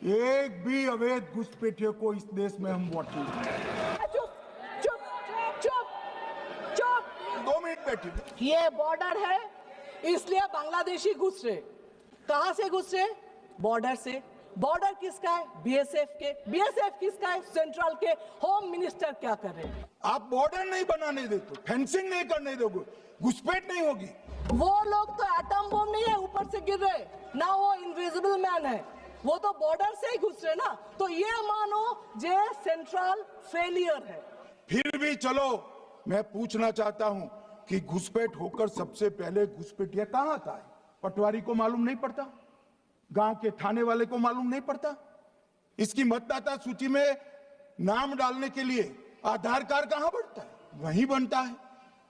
एक भी अवैध घुसपैठियों को इस देश में हम वोट नहीं देंगे। चुप चुप चुप चुप 2 मिनट बैठिए। ये बॉर्डर है, इसलिए बांग्लादेशी घुस रहे। कहां से घुस रहे? बॉर्डर से। बॉर्डर किसका है? बीएसएफ के। बीएसएफ किसका है? सेंट्रल के। होम मिनिस्टर क्या कर रहे हैं? आप बॉर्डर नहीं बनाने देते, फेंसिंग नहीं करने दोगे, घुसपैठ नहीं होगी। वो लोग तो एटम बम नहीं है ऊपर से गिर रहे ना, वो इनविजिबल मैन है, वो तो बॉर्डर से ही घुस रहे ना। तो ये मानो जे सेंट्रल फेलियर है। फिर भी चलो, मैं पूछना चाहता हूं कि घुसपैठ होकर सबसे पहले घुसपैठिया कहां था? पटवारी को मालूम नहीं पड़ता? गांव के थाने वाले को मालूम नहीं पड़ता? इसकी मतदाता सूची में नाम डालने के लिए आधार कार्ड कहां बनता है? वहीं बनता है।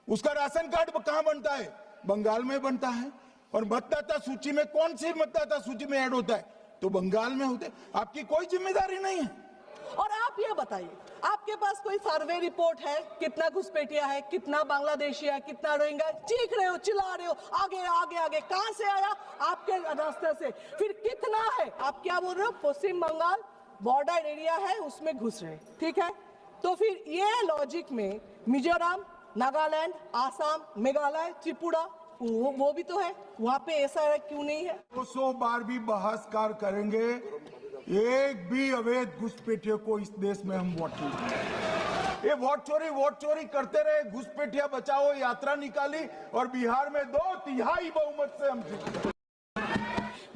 उसका राशन कार्ड कहां बनता है? बंगाल में बनता है। और मतदाता सूची में कौन सी मतदाता सूची में ऐड होता है? तो बंगाल में होते। आपकी कोई जिम्मेदारी नहीं है। और आप ये बताइए, आपके पास कोई सर्वे रिपोर्ट है? कितना घुसपैठिया है, कितना बांग्लादेशी है, कितना रोहिंग्या? चीख रहे हो, चिल्ला रहे हो, आगे आगे आगे। कहां से आया? आपके रास्ते से। फिर कितना है? आप क्या बोल रहे हो? पश्चिम बंगाल बॉर्डर एरिया है, उसमें घुस रहे। ठीक है, तो फिर ये लॉजिक में मिजोरम, नागालैंड, आसाम, मेघालय, त्रिपुरा, वो भी तो है, वहां पे ऐसा है क्यों नहीं है? 200 बार भी बहसकार करेंगे, एक भी अवैध घुसपैठियों को इस देश में हम वोट नहीं देंगे। ये वोट चोरी करते रहे, घुसपैठिया बचाओ यात्रा निकाली और बिहार में 2/3 बहुमत से हम जीते।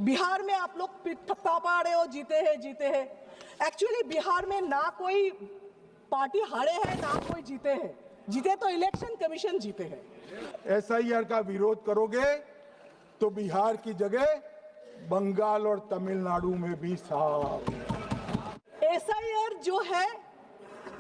बिहार में आप लोग पा रहे हो, जीते हैं। एक्चुअली बिहार में ना कोई पार्टी हारे हैं ना कोई जीते हैं। जीते तो इलेक्शन कमीशन जीते हैं। एसआईआर का विरोध करोगे तो बिहार की जगह बंगाल और तमिलनाडु में भी साफ। एसआईआर जो है,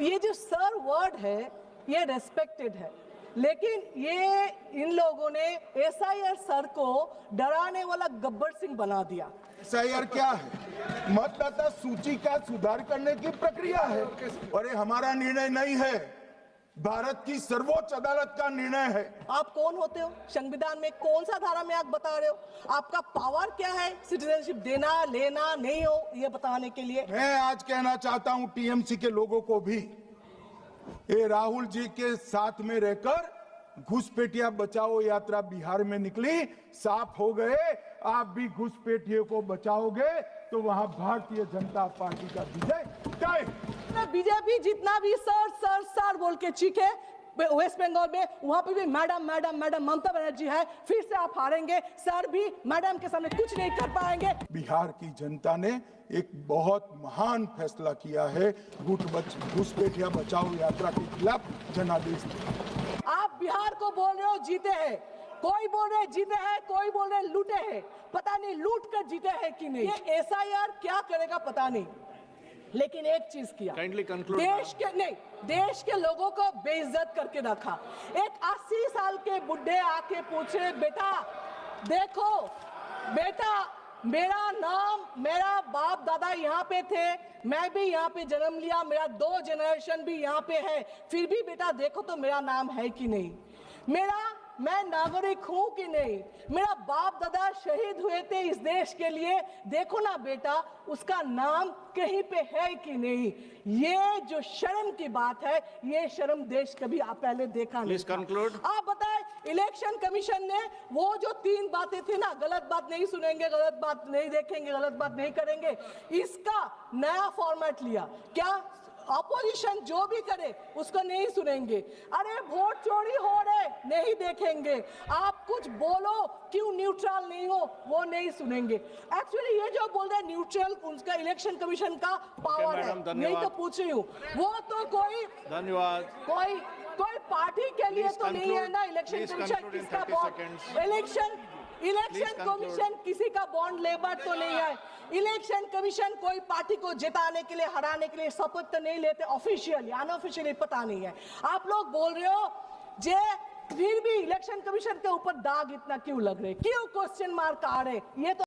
ये जो सर वर्ड है, ये रेस्पेक्टेड है, लेकिन ये इन लोगों ने एसआईआर सर को डराने वाला गब्बर सिंह बना दिया। एसआईआर क्या है? मतदाता सूची का सुधार करने की प्रक्रिया है और ये हमारा निर्णय नहीं है, भारत की सर्वोच्च अदालत का निर्णय है। आप कौन होते हो? संविधान में कौन सा धारा में आप बता रहे हो? आपका पावर क्या है सिटीजनशिप देना, लेना, नहीं हो, ये बताने के लिए? मैं आज कहना चाहता हूं टीएमसी के लोगों को भी, ये राहुल जी के साथ में रहकर घुसपैठिया बचाओ यात्रा बिहार में निकली, साफ हो गए। आप भी घुसपैठियों को बचाओगे तो वहां भारतीय जनता पार्टी का विजय तय। बीजेपी जितना भी सर सर सर बोल के चीखे वेस्ट बंगाल में, वहां पे भी madam madam madam Mamata Banerjee है। फिर से आप हारेंगे, सर भी मैडम के सामने कुछ नहीं कर पाएंगे। बिहार की जनता ने एक बहुत महान फैसला किया है, घुसपैठिया बचाओ यात्रा के खिलाफ जनादेश। आप बिहार को बोल रहे हो जीते हैं, कोई बोल रहे जीते हैं, कोई बोल रहे लूटे हैं। पता नहीं लूट कर जीते हैं कि नहीं। ये एसआईआर क्या करेगा पता नहीं, लेकिन एक चीज किया, देश के लोगों को बेइज्जत करके रखा। एक 80 साल के बुढ़े आके पूछे, बेटा देखो बेटा, मेरा नाम, मेरा बाप दादा यहाँ पे थे, मैं भी यहाँ पे जन्म लिया, मेरा 2 जनरेशन भी यहाँ पे है, फिर भी बेटा देखो तो मेरा नाम है कि नहीं, मैं नागरिक हूं कि नहीं, मेरा बाप दादा शहीद हुए थे इस देश के लिए, देखो ना बेटा उसका नाम कहीं पे है कि नहीं। ये जो शर्म की बात है, ये शर्म देश कभी आप पहले देखा नहीं। आप बताएं, इलेक्शन कमीशन ने वो जो 3 बातें थी ना, गलत बात नहीं सुनेंगे, गलत बात नहीं देखेंगे, गलत बात नहीं करेंगे, इसका नया फॉर्मेट लिया। क्या अपोजिशन जो भी करे उसको नहीं सुनेंगे? अरे वोट चोरी हो रहे नहीं देखेंगे, आप कुछ बोलो क्यों न्यूट्रल नहीं हो वो नहीं सुनेंगे। एक्चुअली ये जो बोल रहे हैं न्यूट्रल, उनका इलेक्शन कमीशन का पावर है, यही तो पूछ रही हूँ। वो तो कोई धन्यवाद कोई पार्टी के लिए तो नहीं है ना इलेक्शन कमीशन। किसका बॉन्ड इलेक्शन कमीशन किसी का बॉन्ड लेबर तो नहीं है। इलेक्शन कमीशन कोई पार्टी को जिताने के लिए, हराने के लिए शपथ तो नहीं लेते, ऑफिशियली अनऑफिशियली पता नहीं है। आप लोग बोल रहे हो जे, फिर भी इलेक्शन कमीशन के ऊपर दाग इतना क्यों लग रहे, क्यों क्वेश्चन मार्क आ रहे, ये तो